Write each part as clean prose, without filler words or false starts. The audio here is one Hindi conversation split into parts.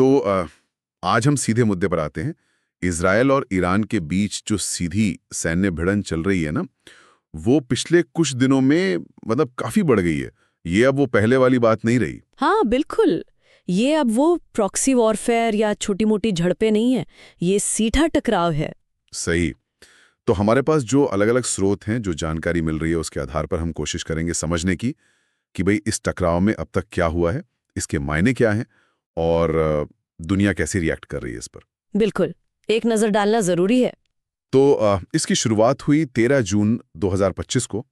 तो आज हम सीधे मुद्दे पर आते हैं। इजराइल और ईरान के बीच जो सीधी सैन्य भिड़ंत चल रही है ना, वो पिछले कुछ दिनों में मतलब काफी बढ़ गई है। ये अब वो पहले वाली बात नहीं रही। हाँ बिल्कुल, ये अब वो प्रॉक्सी वॉरफेयर या छोटी मोटी झड़पें नहीं है, ये सीधा टकराव है। सही। तो हमारे पास जो अलग अलग स्रोत हैं, जो जानकारी मिल रही है, उसके आधार पर हम कोशिश करेंगे समझने की कि भाई इस टकराव में अब तक क्या हुआ है, इसके मायने क्या हैं और दुनिया कैसे रिएक्ट कर रही है इस पर। बिल्कुल, एक नजर डालना जरूरी है। तो इसकी शुरुआत हुई 13 जून 2025 को,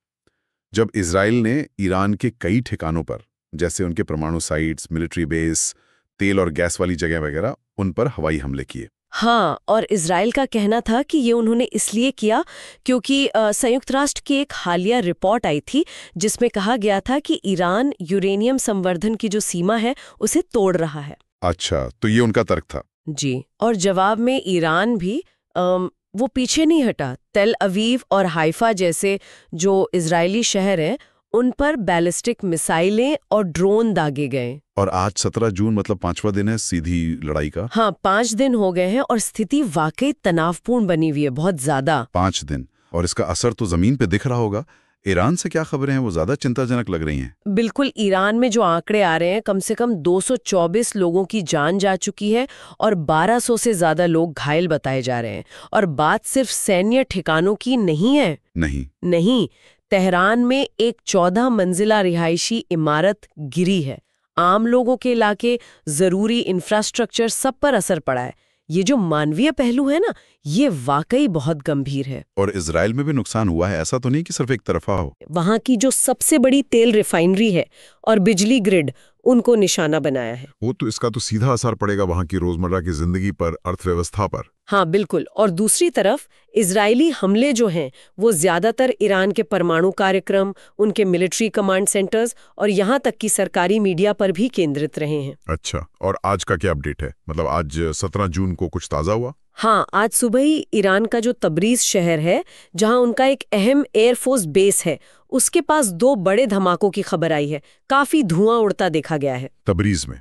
जब इजराइल ने ईरान के कई ठिकानों पर, जैसे उनके परमाणु साइट्स, मिलिट्री बेस, तेल और गैस वाली जगह वगैरह, उन पर हवाई हमले किए। हाँ, और इजराइल का कहना था कि ये उन्होंने इसलिए किया क्योंकि संयुक्त राष्ट्र की एक हालिया रिपोर्ट आई थी जिसमें कहा गया था कि ईरान यूरेनियम संवर्धन की जो सीमा है उसे तोड़ रहा है। अच्छा, तो ये उनका तर्क था। जी, और जवाब में ईरान भी वो पीछे नहीं हटा। तेल अवीव और हाइफा जैसे जो इजरायली शहर हैं उन पर बैलिस्टिक मिसाइलें और ड्रोन दागे गए। और आज 17 जून मतलब 5वां दिन है सीधी लड़ाई का। हाँ, 5 दिन हो गए हैं और स्थिति वाकई तनावपूर्ण बनी हुई है, बहुत ज्यादा। 5 दिन, और इसका असर तो जमीन पे दिख रहा होगा। ईरान से क्या खबरें हैं, वो ज्यादा चिंताजनक लग रही हैं। बिल्कुल, ईरान में जो आंकड़े आ रहे हैं, कम से कम 224 लोगों की जान जा चुकी है और 1200 से ज्यादा लोग घायल बताए जा रहे हैं। और बात सिर्फ सैन्य ठिकानों की नहीं है। नहीं, तेहरान में एक 14 मंजिला रिहायशी इमारत गिरी है। आम लोगों के इलाके, जरूरी इंफ्रास्ट्रक्चर, सब पर असर पड़ा है। ये जो मानवीय पहलू है ना, ये वाकई बहुत गंभीर है। और इजराइल में भी नुकसान हुआ है, ऐसा तो नहीं कि सिर्फ एक तरफा हो। वहां की जो सबसे बड़ी तेल रिफाइनरी है और बिजली ग्रिड, उनको निशाना बनाया है। वो तो इसका तो सीधा असर पड़ेगा वहां की रोजमर्रा की जिंदगी पर, अर्थव्यवस्था पर। हाँ बिल्कुल, और दूसरी तरफ इजरायली हमले जो हैं वो ज्यादातर ईरान के परमाणु कार्यक्रम, उनके मिलिट्री कमांड सेंटर्स और यहाँ तक कि सरकारी मीडिया पर भी केंद्रित रहे हैं। अच्छा, और आज का क्या अपडेट है? मतलब आज 17 जून को कुछ ताजा हुआ? हाँ, आज सुबह ही ईरान का जो तबरीज शहर है, जहाँ उनका एक अहम एयरफोर्स बेस है, उसके पास 2 बड़े धमाकों की खबर आई है। काफी धुआं उड़ता देखा गया है तबरीज में।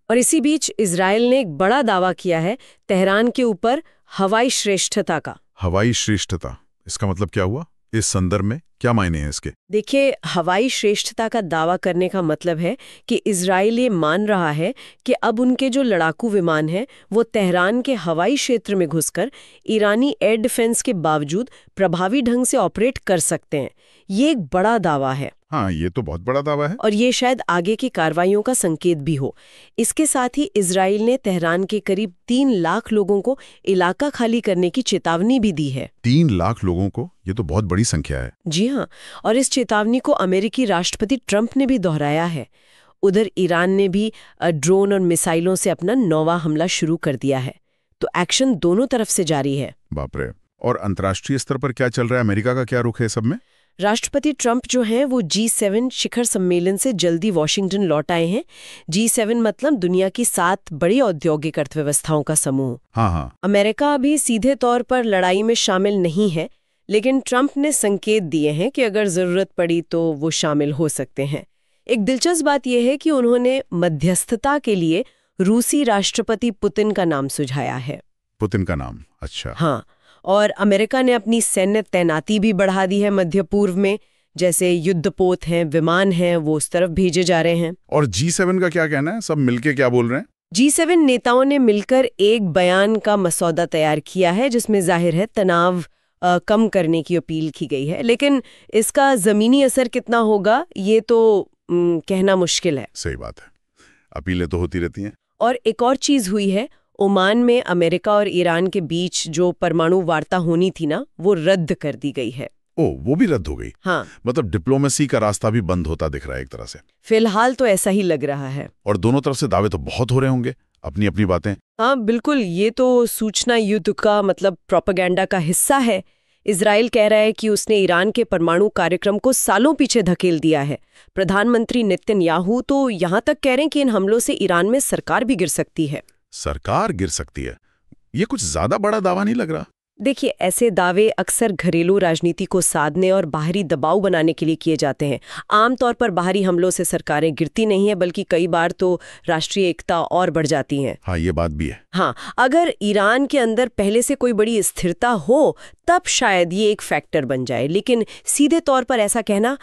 और इसी बीच इजराइल ने एक बड़ा दावा किया है तेहरान के ऊपर हवाई श्रेष्ठता का। हवाई श्रेष्ठता, इसका मतलब क्या हुआ? इस संदर्भ में क्या मायने हैं इसके? देखिए, हवाई श्रेष्ठता का दावा करने का मतलब है कि इजराइल ये मान रहा है कि अब उनके जो लड़ाकू विमान हैं वो तेहरान के हवाई क्षेत्र में घुसकर ईरानी एयर डिफेंस के बावजूद प्रभावी ढंग से ऑपरेट कर सकते हैं। ये एक बड़ा दावा है। हाँ, ये तो बहुत बड़ा दावा है। और ये शायद आगे की कार्रवाइयों का संकेत भी हो। इसके साथ ही इजराइल ने तेहरान के करीब 3 लाख लोगों को इलाका खाली करने की चेतावनी भी दी है। 3 लाख लोगों को? ये तो बहुत बड़ी संख्या है। जी हाँ, और इस चेतावनी को अमेरिकी राष्ट्रपति ट्रंप ने भी दोहराया है। उधर ईरान ने भी ड्रोन और मिसाइलों से अपना नौवा हमला शुरू कर दिया है। तो एक्शन दोनों तरफ से जारी है। बाप रे। और अंतर्राष्ट्रीय स्तर पर क्या चल रहा है? अमेरिका का क्या रुख है सब में? राष्ट्रपति ट्रंप जो हैं वो G7 शिखर सम्मेलन से जल्दी वॉशिंगटन लौट आए हैं। G7 मतलब दुनिया की 7 बड़ी औद्योगिक अर्थव्यवस्थाओं का समूह। हाँ। अमेरिका अभी सीधे तौर पर लड़ाई में शामिल नहीं है, लेकिन ट्रंप ने संकेत दिए हैं कि अगर जरूरत पड़ी तो वो शामिल हो सकते हैं। एक दिलचस्प बात यह है कि उन्होंने मध्यस्थता के लिए रूसी राष्ट्रपति पुतिन का नाम सुझाया है। पुतिन का नाम? अच्छा। हाँ, और अमेरिका ने अपनी सैन्य तैनाती भी बढ़ा दी है मध्य पूर्व में। जैसे युद्धपोत हैं, विमान हैं, वो उस तरफ भेजे जा रहे हैं। और G7 का क्या कहना है? सब मिलके क्या बोल रहे हैं? G7 नेताओं ने मिलकर एक बयान का मसौदा तैयार किया है जिसमें जाहिर है तनाव कम करने की अपील की गई है, लेकिन इसका जमीनी असर कितना होगा ये तो कहना मुश्किल है। सही बात है, अपीलें तो होती रहती हैं। और एक और चीज हुई है, ओमान में अमेरिका और ईरान के बीच जो परमाणु वार्ता होनी थी ना, वो रद्द कर दी गई है। वो भी रद्द हो गई? हाँ, मतलब डिप्लोमेसी का रास्ता भी बंद होता दिख रहा है एक तरह से। फिलहाल तो ऐसा ही लग रहा है। और दोनों तरफ से दावे तो बहुत हो रहे होंगे, अपनी अपनी बातें। हाँ बिल्कुल, ये तो सूचना युद्ध का मतलब प्रोपेगेंडा का हिस्सा है। इजराइल कह रहा है कि उसने ईरान के परमाणु कार्यक्रम को सालों पीछे धकेल दिया है। प्रधानमंत्री नेतन्याहू तो यहाँ तक कह रहे हैं कि इन हमलों से ईरान में सरकार भी गिर सकती है। सरकार गिर सकती है? ये कुछ ज्यादा बड़ा दावा नहीं लग रहा? देखिए, ऐसे दावे अक्सर घरेलू राजनीति को साधने और बाहरी दबाव बनाने के लिए किए जाते हैं। आमतौर पर बाहरी हमलों से सरकारें गिरती नहीं है, बल्कि कई बार तो राष्ट्रीय एकता और बढ़ जाती है। हाँ, ये बात भी है। हाँ, अगर ईरान के अंदर पहले से कोई बड़ी स्थिरता हो तब शायद ये एक फैक्टर बन जाए, लेकिन सीधे तौर पर ऐसा कहना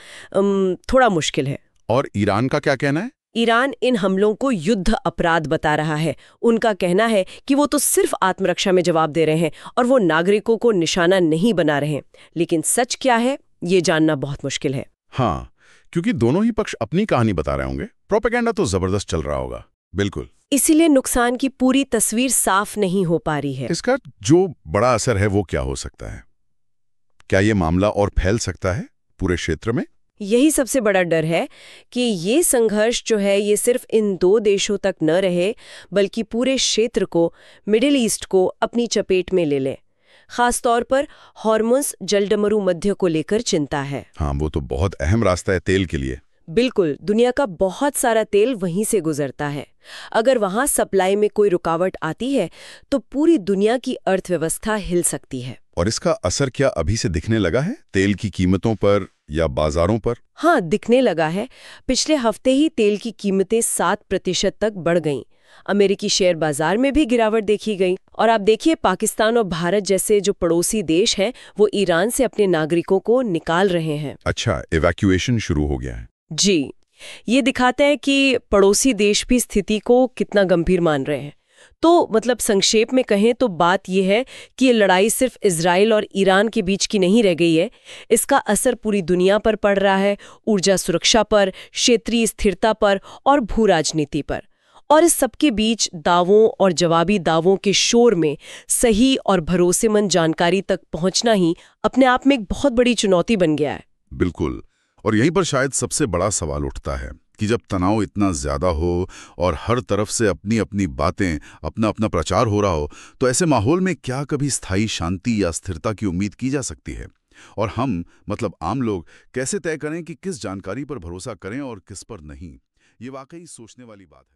थोड़ा मुश्किल है। और ईरान का क्या कहना है? ईरान इन हमलों को युद्ध अपराध बता रहा है। उनका कहना है कि वो तो सिर्फ आत्मरक्षा में जवाब दे रहे हैं और वो नागरिकों को निशाना नहीं बना रहे हैं। लेकिन सच क्या है, ये जानना बहुत मुश्किल है। हाँ, क्योंकि दोनों ही पक्ष अपनी कहानी बता रहे होंगे। प्रोपेगेंडा तो जबरदस्त चल रहा होगा। बिल्कुल। इसीलिए नुकसान की पूरी तस्वीर साफ नहीं हो पा रही है। इसका जो बड़ा असर है वो क्या हो सकता है? क्या ये मामला और फैल सकता है पूरे क्षेत्र में? यही सबसे बड़ा डर है कि ये संघर्ष जो है ये सिर्फ इन दो देशों तक न रहे, बल्कि पूरे क्षेत्र को, मिडिल ईस्ट को अपनी चपेट में ले ले। खास तौर पर हॉर्मुज़ जलडमरू मध्य को लेकर चिंता है। हाँ, वो तो बहुत अहम रास्ता है तेल के लिए। बिल्कुल, दुनिया का बहुत सारा तेल वहीं से गुजरता है। अगर वहां सप्लाई में कोई रुकावट आती है तो पूरी दुनिया की अर्थव्यवस्था हिल सकती है। और इसका असर क्या अभी से दिखने लगा है तेल की कीमतों पर या बाजारों पर? हाँ, दिखने लगा है। पिछले हफ्ते ही तेल की कीमतें 7% तक बढ़ गईं। अमेरिकी शेयर बाजार में भी गिरावट देखी गई। और आप देखिए, पाकिस्तान और भारत जैसे जो पड़ोसी देश हैं वो ईरान से अपने नागरिकों को निकाल रहे हैं। अच्छा, इवैक्यूएशन शुरू हो गया है। जी, ये दिखाता है कि पड़ोसी देश भी स्थिति को कितना गंभीर मान रहे हैं। तो मतलब संक्षेप में कहें तो बात यह है कि ये लड़ाई सिर्फ इजराइल और ईरान के बीच की नहीं रह गई है। इसका असर पूरी दुनिया पर पड़ रहा है, ऊर्जा सुरक्षा पर, क्षेत्रीय स्थिरता पर और भू राजनीति पर। और इस सबके बीच दावों और जवाबी दावों के शोर में सही और भरोसेमंद जानकारी तक पहुंचना ही अपने आप में एक बहुत बड़ी चुनौती बन गया है। बिल्कुल। और यहीं पर शायद सबसे बड़ा सवाल उठता है कि जब तनाव इतना ज्यादा हो और हर तरफ से अपनी अपनी बातें, अपना अपना प्रचार हो रहा हो, तो ऐसे माहौल में क्या कभी स्थायी शांति या स्थिरता की उम्मीद की जा सकती है? और हम मतलब आम लोग कैसे तय करें कि किस जानकारी पर भरोसा करें और किस पर नहीं? ये वाकई सोचने वाली बात है।